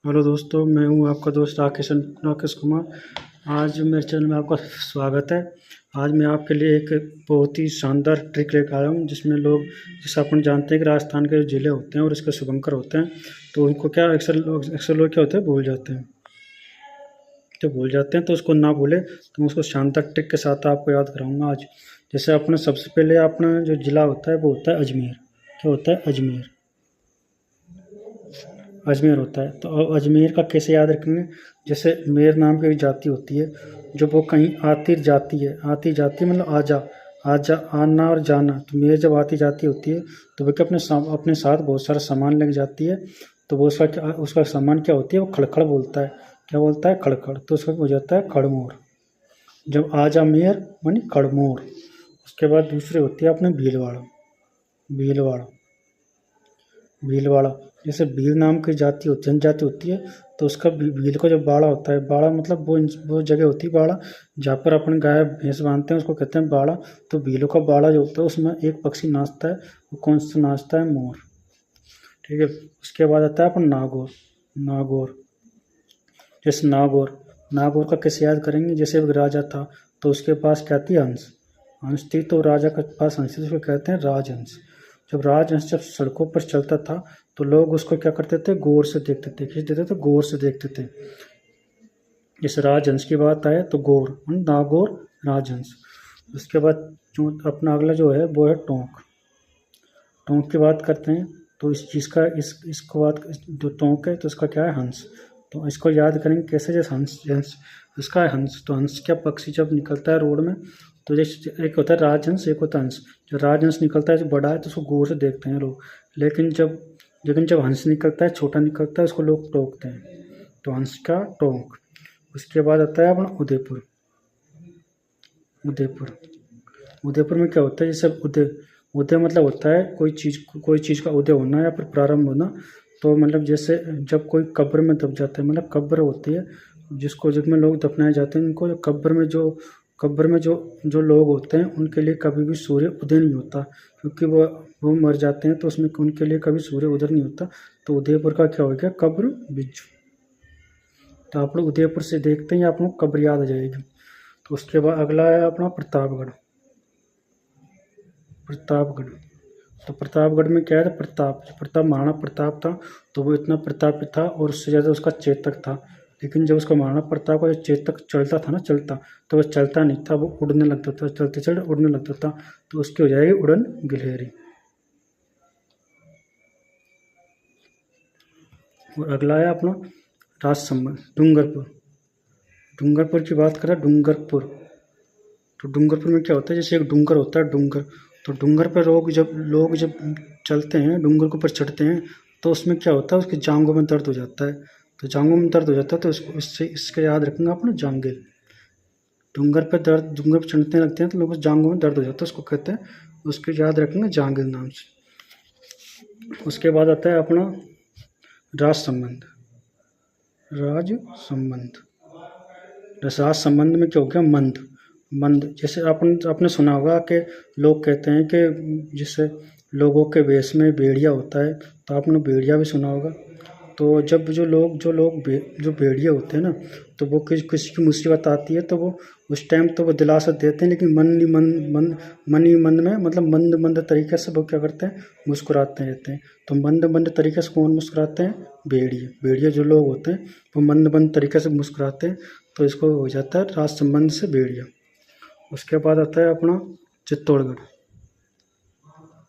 Hello दोस्तों, मैं हूं आपका दोस्त राकेश कुमार। आज मेरे चैनल में आपका स्वागत है। आज मैं आपके लिए एक बहुत ही शानदार ट्रिक लेकर आया हूं, जिसमें लोग, जैसे अपन जानते हैं कि राजस्थान के जो ज़िले होते हैं और इसके शुभंकर होते हैं, तो उनको क्या अक्सर लोग क्या होते हैं, भूल जाते हैं। तो भूल जाते हैं तो उसको ना भूले, तो मैं उसको शानदार ट्रिक के साथ आपको याद कराऊँगा आज। जैसे अपना सबसे पहले अपना जो ज़िला होता है वो होता है अजमेर। क्या होता है? अजमेर। अजमेर होता है। तो अजमेर का कैसे याद रखेंगे? जैसे मेर नाम की एक जाति होती है, जब वो कहीं आती जाती है, आती जाती है मतलब आजा, आजा, आना और जाना। तो मेर जब आती जाती होती है तो वो क्या अपने साथ बहुत सारा सामान लेके जाती है। तो वो उसका सामान क्या होती है, वो खड़खड़ बोलता है। क्या बोलता है? खड़खड़। तो उसका हो जाता है खड़मोर। जब आजा मेर मानी खड़मोर। उसके बाद दूसरी होती है अपने भीलवाड़ा। भीलवाड़ा। भीलवाड़ा। जैसे भील नाम की जनजाति होती है, तो उसका भील का जो बाड़ा होता है, बाड़ा मतलब वो जगह होती है बाड़ा, जहाँ पर अपन गाय भैंस बांधते हैं, उसको कहते हैं बाड़ा। तो भीलों का बाड़ा जो होता है उसमें एक पक्षी नाचता है। वो कौन सा नाचता है? मोर। ठीक है। उसके बाद आता है अपन नागौर। नागौर। जैसे नागौर। नागौर का कैसे याद करेंगे? जैसे एक राजा था, तो उसके पास क्या थी? हंस। हंस थी, तो राजा के पास हंस थी, उसको कहते हैं राजहंस। जब राजहंस जब सड़कों पर चलता था, तो लोग उसको क्या करते थे? गौर से देखते थे। किस देखते थे? गौर से देखते थे। जैसे राजहंस की बात आए तो गौर, नागौर, राजहंस। उसके बाद जो अपना अगला जो है वो है टोंक। टोंक की बात करते हैं, तो इस चीज़ का इसको बात, जो टोंक है तो इसका क्या है? हंस। तो इसको याद करेंगे कैसे? जैसे हंस, हंस इसका है हंस। तो हंस क्या पक्षी जब निकलता है रोड में, तो जैसे एक होता है राजहंस, एक होता है हंस। जो राजहंस निकलता है जो बड़ा है तो उसको गौर से देखते हैं लोग, लेकिन जब हंस निकलता है, छोटा निकलता है, उसको लोग टोकते हैं। तो हंस का टोंक। उसके बाद आता है अपना उदयपुर। उदयपुर। उदयपुर में क्या होता है? जैसे उदय, उदय मतलब होता है कोई चीज़ का उदय होना या फिर प्रारंभ होना। तो मतलब जैसे जब कोई कब्र में दब जाता है, मतलब कब्र होती है जिसमें लोग दफनाए जाते हैं, उनको कब्र में जो लोग होते हैं, उनके लिए कभी भी सूर्य उदय नहीं होता, क्योंकि वो मर जाते हैं, तो उसमें उनके लिए कभी सूर्य उदय नहीं होता। तो उदयपुर का क्या हो गया? कब्र बिज्जू। तो आप लोग उदयपुर से देखते हैं, आप लोग कब्र याद आ जाएगी। तो उसके बाद अगला है अपना प्रतापगढ़। प्रतापगढ़। तो प्रतापगढ़ में क्या है? महाराणा प्रताप था, तो वो इतना प्रतापी था और उससे ज़्यादा उसका चेतक था। लेकिन जब उसका महाराणा प्रताप का जो चेतक चलता था ना, तो वो चलता नहीं था, वो उड़ने लगता था, चलते चलते उड़ने लगता था। तो उसकी हो जाएगी उड़न गिलहरी। और अगला है अपना राजसमंद, डूंगरपुर। डूंगरपुर की बात करें, डूंगरपुर। तो डूंगरपुर में क्या होता है? जैसे एक डूंगर होता है, डूंगर। तो डूंगर पर लोग जब चलते हैं, डूंगर के ऊपर चढ़ते हैं, तो उसमें क्या होता है? उसकी जांघों में दर्द हो जाता है। तो जांघों में दर्द हो जाता है, तो इसके याद रखना अपना जांघें। डूंगर पर चढ़ने लगते हैं तो लोगों को जांघों में दर्द हो जाता है, उसको कहते हैं, उसके याद रखेंगे जांघें नाम से। उसके बाद आता है अपना राजसमंद। राजसमंद। राजसमंद में क्या हो गया? मंद। मंद। जैसे आपने सुना होगा कि लोग कहते हैं कि जैसे लोगों के वेश में भेड़िया होता है, तो आपने भेड़िया भी सुना होगा। तो जब जो भेड़िए होते हैं ना, तो वो किसी की मुसीबत आती है, तो वो उस टाइम तो वो दिलासा देते हैं, लेकिन मन ही मन में, मतलब मंद मंद तरीके से वो क्या करते हैं? मुस्कुराते रहते हैं। तो मंद मंद तरीके से कौन मुस्कुराते हैं? भेड़िए। भेड़िए जो लोग होते हैं वो मंद मंद तरीके से मुस्कुराते हैं, तो इसको हो जाता है राजसमंद से भेड़िया। उसके बाद आता है अपना चित्तौड़गढ़।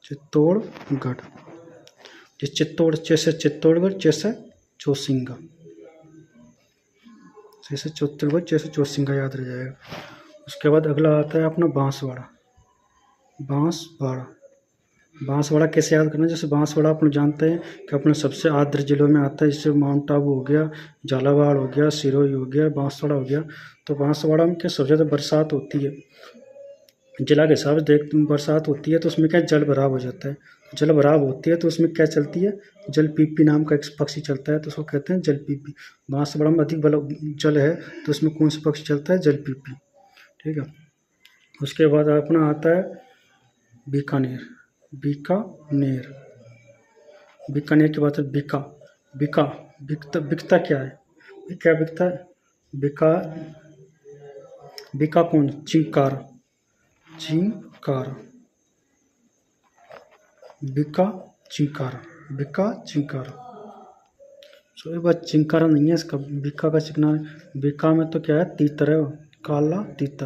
चित्तौड़गढ़। जैसे चित्तौड़गढ़, जैसे चौसिंगा। जैसे चित्तौड़गढ़, जैसे चौसिंगा याद रह जाएगा। उसके बाद अगला आता है अपना बांसवाड़ा। बांसवाड़ा। बांसवाड़ा कैसे याद करना? जैसे बांसवाड़ा अपन जानते हैं कि अपने सबसे आर्द्र जिलों में आता है, जैसे माउंट आबू हो गया, झालावाड़ हो गया, सिरोही हो गया, बांसवाड़ा हो गया। तो बांसवाड़ा में क्या सबसे ज़्यादा बरसात होती है, जिला के हिसाब से बरसात होती है, तो उसमें क्या जल भराव हो जाता है। जल भराव होती है तो उसमें क्या चलती है? जल पीपी नाम का एक पक्षी चलता है, तो उसको कहते हैं जल पीपी। बांसवाड़ा में अधिक जल है, तो उसमें कौन सा पक्षी चलता है? जल पीपी। ठीक है। उसके बाद अपना आता है बीकानेर। बीकानेर। बीकानेर की बात है। बीका। बिकता बिकता क्या है? क्या बिकता है? बिका बिका कौन? चिंकार। चिंकार। बिका चिंकार। बिका चिंकार। सो ये बात चिंकारा नहीं है इसका, बिका का चिकना है। बिका में तो क्या है? तीतर है वो, काला तीतर।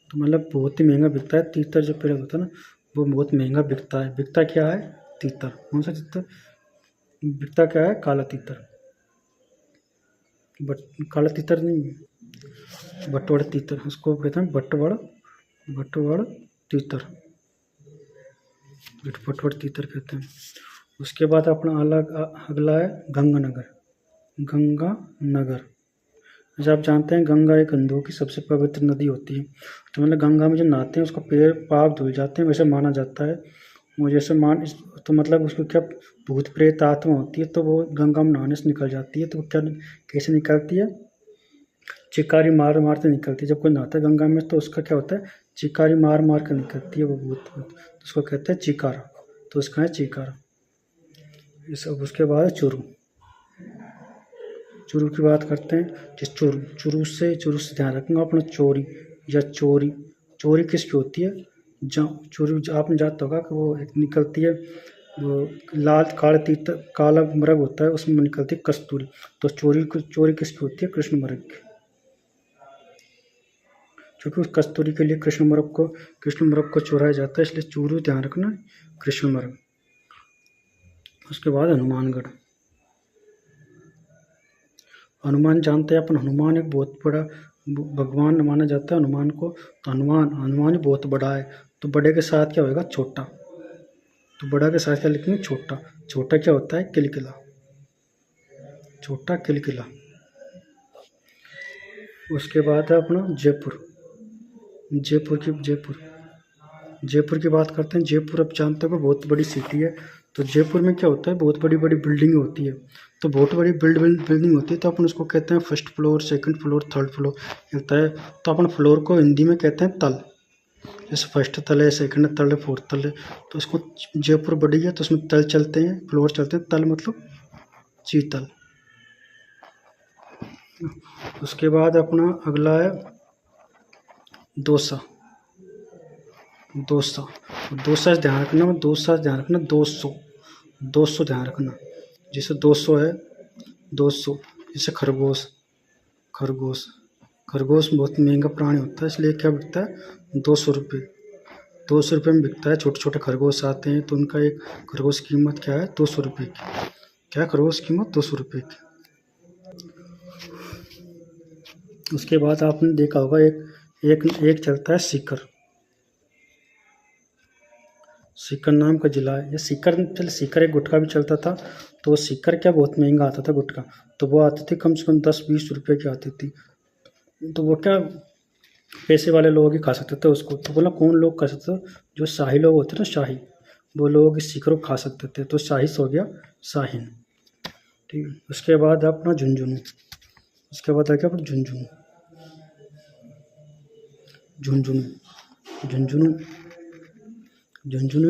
तो मतलब बहुत ही महंगा बिकता है। तीतर जो पेड़ होता है ना, वो बहुत महंगा बिकता है। बिकता क्या है? तीतर। कौन सा तीतर? बिकता क्या है? काला तीतर। बट काला तीतर नहीं, बटवड़ तीतर, उसको कहते हैं बटवड़। बटवड़ तीतर, बटवड़ तीतर कहते हैं। उसके बाद अपना अगला है गंगानगर। गंगानगर, जैसे आप जानते हैं गंगा एक हिंदुओं की सबसे पवित्र नदी होती है। तो मतलब गंगा में जो नहाते हैं उसका पैर पाप धुल जाते हैं, वैसे माना जाता है। वो जैसे तो मतलब उसको क्या, भूत प्रेत आत्मा होती है तो वो गंगा में नहाने से निकल जाती है। तो वो क्या, कैसे निकलती है? चिकारी मार मार के निकलती है। जब कोई नहाता है गंगा में तो उसका क्या होता है? चिकारी मार मार कर निकलती है वो भूत। तो उसको कहते हैं चिकारा। तो उसका है चिकारा। इस उसके बाद है चुरू। चुरू की बात करते हैं। जिस चुरू से ध्यान रखूँगा अपना, चोरी या चोरी। चोरी किसकी होती है? चोरी आपने जानता होगा कि वो एक निकलती है, वो लाल काले तीतर काला मृग होता है, उसमें निकलती है कस्तूरी। तो चोरी किसकी होती है? कृष्ण मृग की। क्योंकि उस कस्तूरी के लिए कृष्ण मृग को चुराया जाता है, इसलिए चोरी ध्यान रखना, कृष्ण मृग। उसके बाद हनुमानगढ़। हनुमान जानते हैं अपन, हनुमान एक बहुत बड़ा भगवान माना जाता है हनुमान को। तो हनुमान बहुत बड़ा है। तो बड़े के साथ क्या होगा? छोटा। तो बड़ा के साथ क्या लिखेंगे? छोटा। छोटा क्या होता है? किलकिला। छोटा किलकिला। उसके बाद है अपना जयपुर। जयपुर की बात करते हैं। जयपुर अब जानते हो बहुत बड़ी सिटी है। तो जयपुर में क्या होता है? बहुत बड़ी बड़ी बिल्डिंग होती है। तो बहुत बड़ी बिल्डिंग होती है तो अपन उसको कहते हैं first floor, second floor, third floor होता है। तो अपन फ्लोर को हिंदी में कहते हैं तल। जैसे फर्स्ट तल है, सेकंड तल है, फोर्थ तल है। तो उसको जयपुर बड़ी है तो उसमें तल चलते हैं, फ्लोर चलते हैं। तल मतलब चीतल। उसके बाद अपना अगला है दौसा। दौसा से ध्यान रखना, 200 ध्यान रखना। जैसे 200 है, 200। जैसे खरगोश। खरगोश बहुत महंगा प्राणी होता है, इसलिए क्या बिकता है? 200 रुपये। 200 रुपये में बिकता है। छोटे छोटे खरगोश आते हैं तो उनका एक खरगोश की कीमत क्या है? 200 रुपये की। क्या खरगोश की कीमत? 200 रुपये की। उसके बाद आपने देखा होगा एक चलता है सीकर। सीकर नाम का जिला है। ये सीकर एक गुटखा भी चलता था। तो वो सीकर क्या, बहुत महंगा आता था गुटखा। तो वो आती थी कम से कम 10-20 रुपये की आती थी। तो वो क्या, पैसे वाले लोग ही खा सकते थे उसको। तो बोला कौन लोग खा सकते थे? जो शाही लोग होते ना, शाही, वो लोग इस सीकर को खा सकते थे। तो शाही हो गया शाहीन। ठीक है। उसके बाद अपना झुंझुनू। उसके बाद आ गया अपना झुंझुनू। झुंझुनू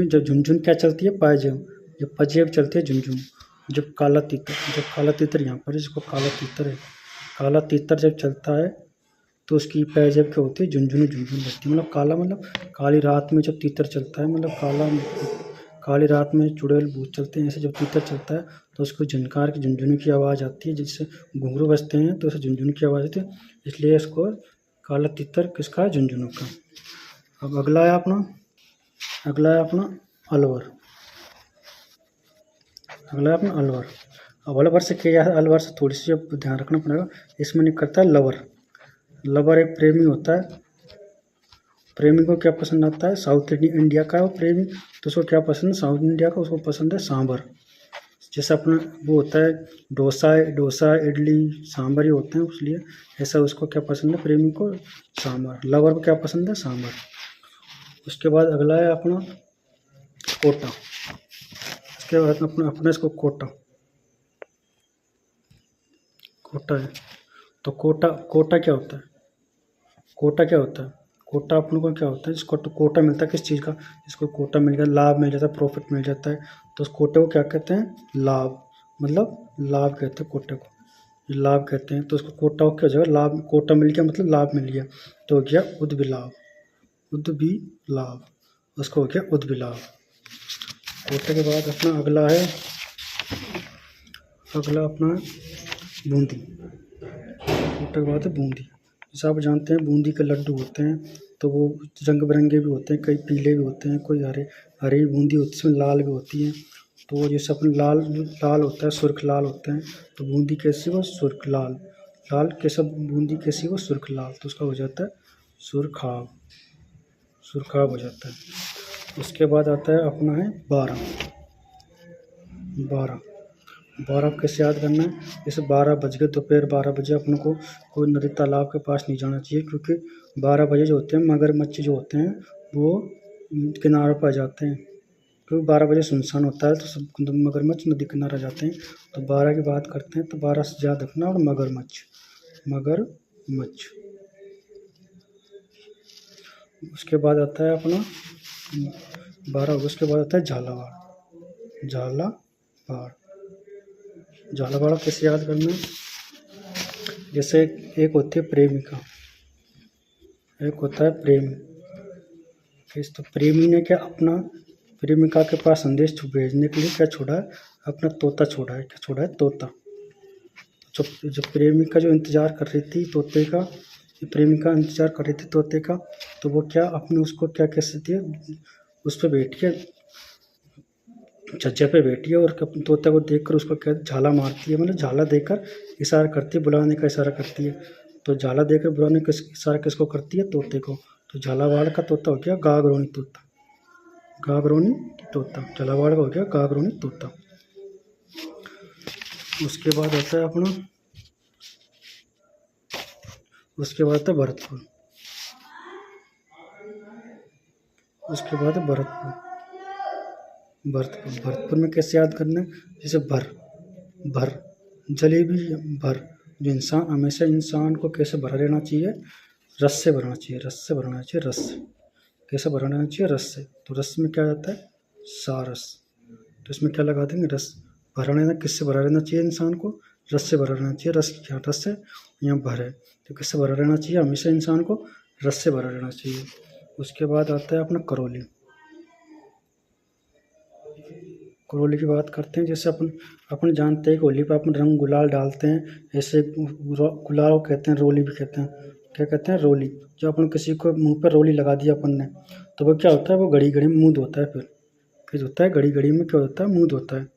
जब झुनझुन क्या चलती है? पायजेब। जब पजेब चलती है झुंझुन। जब काला तीतर यहाँ पर इसको काला तीतर है। काला तीतर जब चलता है तो उसकी पैजेब क्या होती है? झुंझुन लगती है। मतलब काला मतलब काली रात में जब तीतर चलता है, मतलब काली रात में चुड़ैल भूत चलते हैं, ऐसे जब तीतर चलता है तो उसको झनकार की झुंझुन की आवाज़ आती है। जिससे घुंघरू बजते हैं तो उसे झुंझुन की आवाज़ आती है, इसलिए इसको काला तीतर किसका है? झुंझुनू का। अब अगला है अपना अलवर। अब अलवर से क्या है? अलवर से थोड़ी सी अब ध्यान रखना पड़ेगा। इसमें निकलता है लवर एक प्रेमी होता है। प्रेमी को क्या पसंद आता है? साउथ इंडिया का है वो प्रेमी। तो उसको क्या पसंद है? साउथ इंडिया का। उसको पसंद है सांभर। जैसे अपना वो होता है डोसा इडली सांभर ही होते हैं, इसलिए ऐसा उसको क्या पसंद है प्रेमी को? सांभर। लवर को क्या पसंद है? सांभर। उसके बाद अगला है अपना कोटा। उसके बाद अपना इसको कोटा है। तो कोटा क्या होता है? कोटा अपन को क्या होता है, जिसको तो कोटा मिलता है किस चीज़ का, जिसको कोटा मिल गया, लाभ मिल जाता है, प्रॉफिट मिल जाता है, तो उस कोटे को क्या कहते हैं, लाभ, मतलब लाभ कहते हैं कोटे को, लाभ कहते हैं। तो उसको कोटा को क्या हो जाएगा, लाभ, कोटा मिल गया मतलब लाभ मिल गया, तो हो गया उद्विलाभ, उद्विलाभ, उसको हो गया उद्विलाभ। कोटे के बाद अपना अगला है, अगला अपना बूंदी। कोटे के बाद है बूंदी। जैसे आप जानते हैं बूंदी के लड्डू होते हैं, तो वो रंग बिरंगे भी होते हैं, कई पीले भी होते हैं, कोई हरे, हरी बूंदी होती है, इसमें लाल भी होती है। तो जैसे अपन लाल, लाल होता है, सुर्ख लाल होते हैं, तो बूंदी कैसी, वो सुर्ख लाल, लाल कैसा, बूंदी कैसी, वो सुर्ख लाल, तो उसका हो जाता है सुरखाब, सुरखाब हो जाता है। उसके बाद आता है अपना है 12, 12, 12 कैसे याद करना है, जैसे 12 बज गए, दोपहर 12 बजे अपन को कोई नदी तालाब के पास नहीं जाना चाहिए, क्योंकि 12 बजे जो होते हैं मगरमच्छ जो होते हैं वो किनारे पर आ जाते हैं, क्योंकि 12 बजे सुनसान होता है, तो सब मगरमच्छ नदी किनारा जाते हैं। तो 12 की बात करते हैं, तो 12 से याद रखना, और मगरमच्छ, मगरमच्छ। उसके बाद आता है अपना 12, उसके बाद आता है झालावाड़, झालावाड़, झालावाड़ कैसे याद करना है, जैसे एक होती है प्रेमिका, एक होता है प्रेमी, तो प्रेमी ने क्या अपना प्रेमिका के पास संदेश भेजने के लिए क्या छोड़ा है, अपना तोता छोड़ा है, क्या छोड़ा है, तोता। जो प्रेमिका जो इंतज़ार कर रही थी तोते का, प्रेमिका इंतज़ार कर रही थी तोते का, तो वो क्या अपने उसको क्या कह सकती है, उस पर बैठी है, छज्जे पे बैठी है, और तोते को देखकर उसको क्या झाला मारती है, मतलब झाला देकर इशारा करती है, बुलाने का इशारा करती है। तो झाला देकर बुलाने का इशारा किसको करती है, तोते को। तो झालावाड़ का तोता हो गया गागरोनी तोता, गागरोनी तोता, झालावाड़ का हो गया गागरोनी तोता। उसके बाद आता है अपना, उसके बाद आता है भरतपुर, उसके बाद है भरतपुर, भरतपुर, भरतपुर में कैसे याद करना है, जैसे भर, भर जलेबी, भर, जो इंसान हमेशा इंसान को कैसे भरा रहना चाहिए, रस से भरना चाहिए, रस से भरना चाहिए, रस से, कैसे भरा रहना चाहिए, रस से। तो रस में क्या आता है, सारस, तो इसमें क्या लगा देंगे, रस, भरा रहना, किससे भरा रहना चाहिए इंसान को, रस से भरा रहना चाहिए, रस क्या, रस से, यहाँ भर है, तो किससे भरा रहना चाहिए, हमेशा इंसान को रस से भरा रहना चाहिए। उसके बाद आता है अपना करौली, करौली की बात करते हैं, जैसे अपन जानते हैं कि होली पर अपन रंग गुलाल डालते हैं, ऐसे गुलाल कहते हैं, रोली भी कहते हैं, क्या कहते हैं, रोली। जो अपन किसी को मुंह पर रोली लगा दिया अपन ने, तो वो क्या होता है, वो घड़ी घड़ी में मुँह धोता है, फिर होता है घड़ी घड़ी में क्या होता है, मुँह धोता है,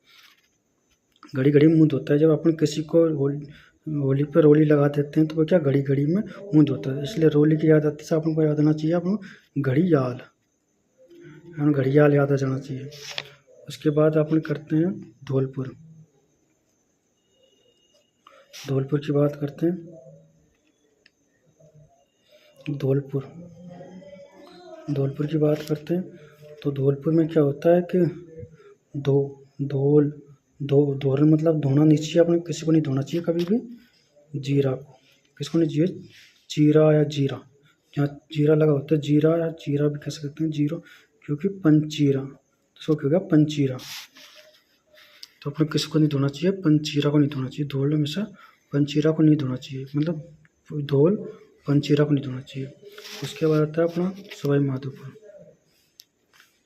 घड़ी घड़ी में मुँह धोता है। जब अपन किसी को होली पर रोली लगा देते हैं, तो वो क्या घड़ी घड़ी में मुँह धोता है, इसलिए रोली की याद आती है, अपन को याद आना चाहिए, अपन घड़ियाल, घड़ियाल याद आ जाना चाहिए। उसके बाद अपन करते हैं धौलपुर, धौलपुर की बात करते हैं, धौलपुर, धौलपुर की बात करते हैं, तो धौलपुर में क्या होता है कि धोल मतलब धोना नहीं चाहिए, अपने किसी को नहीं धोना चाहिए कभी भी, जीरा को, किसको नहीं चाहिए, जीरा या जीरा, जहाँ जीरा लगा होता है, जीरा या जीरा भी कह सकते हैं, जीरो, क्योंकि पंचीरा, तो क्या होगा पंचीरा, तो अपने किसी को नहीं धोना चाहिए, पंचीरा को नहीं धोना चाहिए, धोल हमेशा पंचीरा को नहीं धोना चाहिए, मतलब धोल पंचीरा को नहीं धोना चाहिए। उसके बाद आता है अपना सवाई माधोपुर,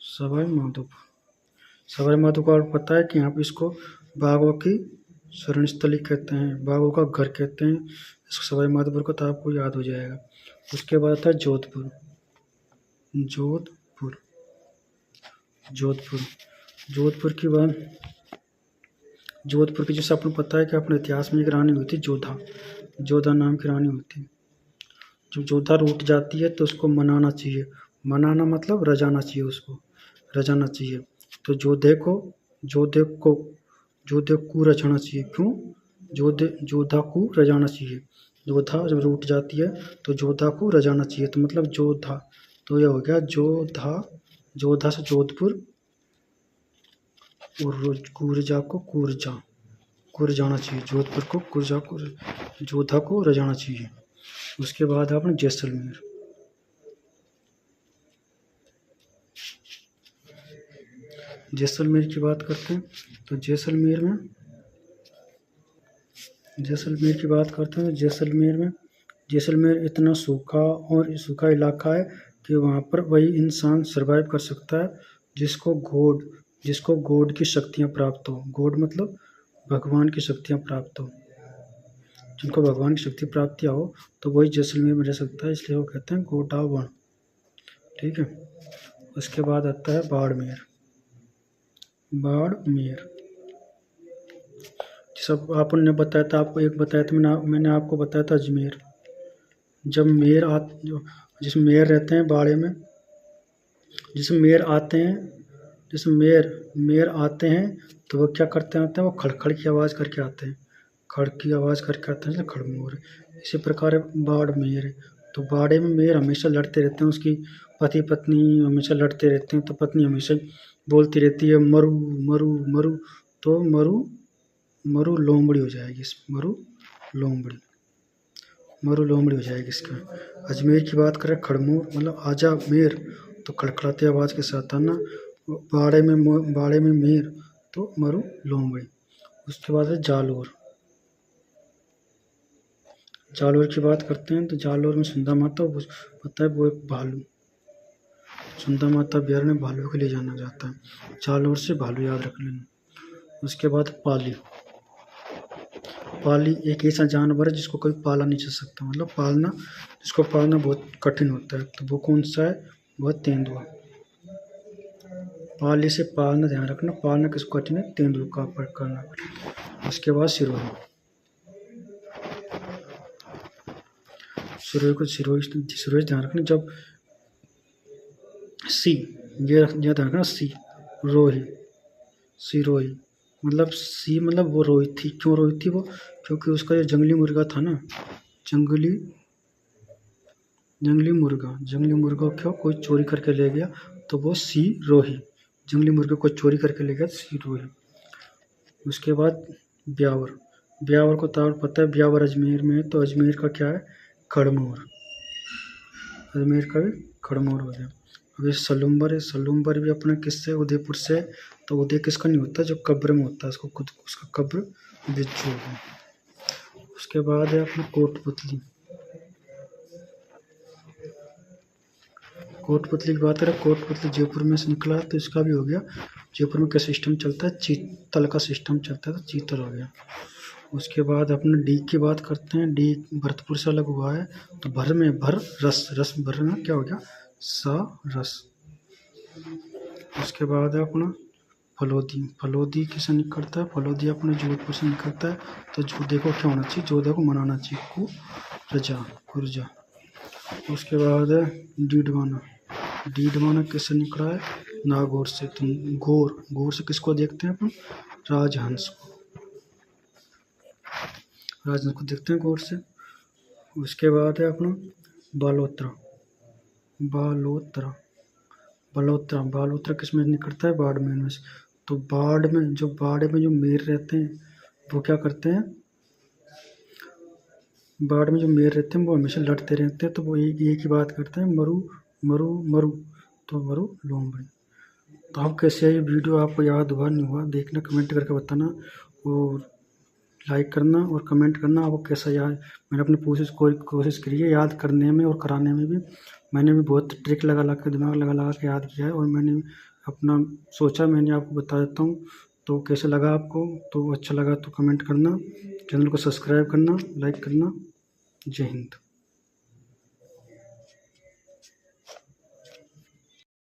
सवाई माधोपुर, सवाई माधोपुर को पता है कि यहाँ पे इसको बाघों की शरण स्थली कहते हैं, बाघों का घर कहते हैं, इसको सवाई माधोपुर को, तो आपको याद हो जाएगा। उसके बाद आता है जोधपुर, जोधपुर, जोधपुर, जोधपुर की बात, जोधपुर की जैसे आपको पता है कि अपने इतिहास में एक रानी हुई थी जोधा, जोधा नाम की रानी हुई थी। जब जोधा रूठ जाती है तो उसको मनाना चाहिए, मनाना मतलब रजाना चाहिए, उसको रजाना चाहिए। तो जोधे को रजाना चाहिए, क्यों, जोधा को रजाना चाहिए, जोधा जब रूठ जाती है तो जोधा को रजाना चाहिए, तो मतलब जोधा, तो यह हो गया जोधा, जोधा से जोधपुर, और कुरजा को कुरजाना चाहिए, जोधपुर को जोधा को रजाना चाहिए। उसके बाद आपने जैसलमेर, जैसलमेर की बात करते हैं तो जैसलमेर की बात करते हैं तो जैसलमेर इतना सूखा और सूखा इलाका है कि वहाँ पर वही इंसान सरवाइव कर सकता है जिसको गॉड की शक्तियाँ प्राप्त हो। गॉड मतलब भगवान की शक्तियाँ प्राप्त हो। जिनको भगवान की शक्ति प्राप्तियाँ हो तो वही जैसलमेर में रह सकता है, इसलिए वो कहते हैं गोंडवाना। ठीक है। उसके बाद आता है बाड़मेर। सब आपने बताया था, आपको एक बताया था मैंने आपको बताया था अजमेर। जब जिसमें मेयर रहते हैं बाड़े में, जिसमें मेयर आते हैं तो वो क्या करते हैं, वो खड़खड़ की आवाज़ करके आते हैं, इसलिए खड़मोर। इसी प्रकार बाड़मेर है। तो बाड़े में मेयर हमेशा लड़ते रहते हैं, उसकी पति पत्नी हमेशा लड़ते रहते हैं, तो पत्नी हमेशा बोलती रहती है मरु मरु मरु, तो मरु लोमड़ी हो जाएगी, मरु लोमड़ी हो जाएगी इसका। अजमेर की बात करें खड़मोर मतलब आजा मेर, तो खड़खड़ाती आवाज़ के साथ आना। बाड़े में मेर तो मरु लोमड़ी। उसके बाद है जालोर की बात करते हैं तो जालोर में सुंदा माता पता है वो एक भालू, सुंदा माता बिहार में भालू के लिए जाना जाता है। जालोर से भालू याद रख लेना। उसके बाद पाली एक ऐसा जानवर है जिसको कोई पाला नहीं जा सकता, मतलब जिसको पालना बहुत कठिन होता है। तो वो कौन सा है, वह तेंदुआ। पाली से पालना ध्यान रखना, पालना किसको कठिन है, तेंदुआ का करना। उसके बाद सिरोही ध्यान रखना। जब ये ध्यान रखना, सिरोही मतलब वो रोई थी। क्यों रोई थी वो, क्योंकि उसका जो जंगली मुर्गा था ना, जंगली मुर्गा क्यों कोई चोरी करके ले गया, तो वो सिरोही, जंगली मुर्गे को चोरी करके ले गया सिरोही। उसके बाद ब्यावर को तो पता है, ब्यावर अजमेर में है, तो अजमेर का क्या है, खड़मोर। अजमेर का भी खड़मोर हो गया। अभी सलूम्बर भी अपने किससे, उदयपुर से। तो उदय किसका नहीं होता, जो कब्र में होता है, उसका कब्र बिच्छू है। उसके बाद है अपना कोटपुतली की बात करें, कोटपुतली जयपुर में से निकला, तो इसका भी हो गया। जयपुर में क्या सिस्टम चलता है, चीतल का सिस्टम चलता है, तो चीतल हो गया। उसके बाद अपने डी की बात करते हैं। डी भरतपुर से अलग हुआ है, तो भर में रस भर में क्या हो गया, रस। उसके बाद है अपना फलोदी किसे निकलता है, फलोदी अपने जोधपुर से निकलता है। तो जोधे को क्या होना चाहिए, जोधे को मनाना चाहिए, कुरजा। उसके बाद है डीडवाना किससे निकला है, नागौर से। तो गौर से किसको देखते हैं अपन, राजहंस को देखते हैं गौर से। उसके बाद है अपना बालोतरा किस में निकलता है, बाड़मेर में से। तो बाड़ में जो मेर रहते हैं वो क्या करते हैं, बाड़ में जो मेर रहते हैं वो हमेशा लड़ते रहते हैं, तो वो एक ही बात करते हैं, मरु, तो मरु लोमड़ी। तो आप कैसे है ये वीडियो, आपको याद हुआ नहीं हुआ, देखना, कमेंट करके बताना, और लाइक करना और कमेंट करना आपको कैसा याद। मैंने अपनी कोशिश करी है याद करने में और कराने में भी। मैंने भी बहुत ट्रिक लगा के, दिमाग लगा के याद किया है, और मैंने अपना सोचा मैंने आपको बता देता हूँ। तो कैसे लगा आपको, तो अच्छा लगा तो कमेंट करना, चैनल को सब्सक्राइब करना, लाइक करना। जय हिंद।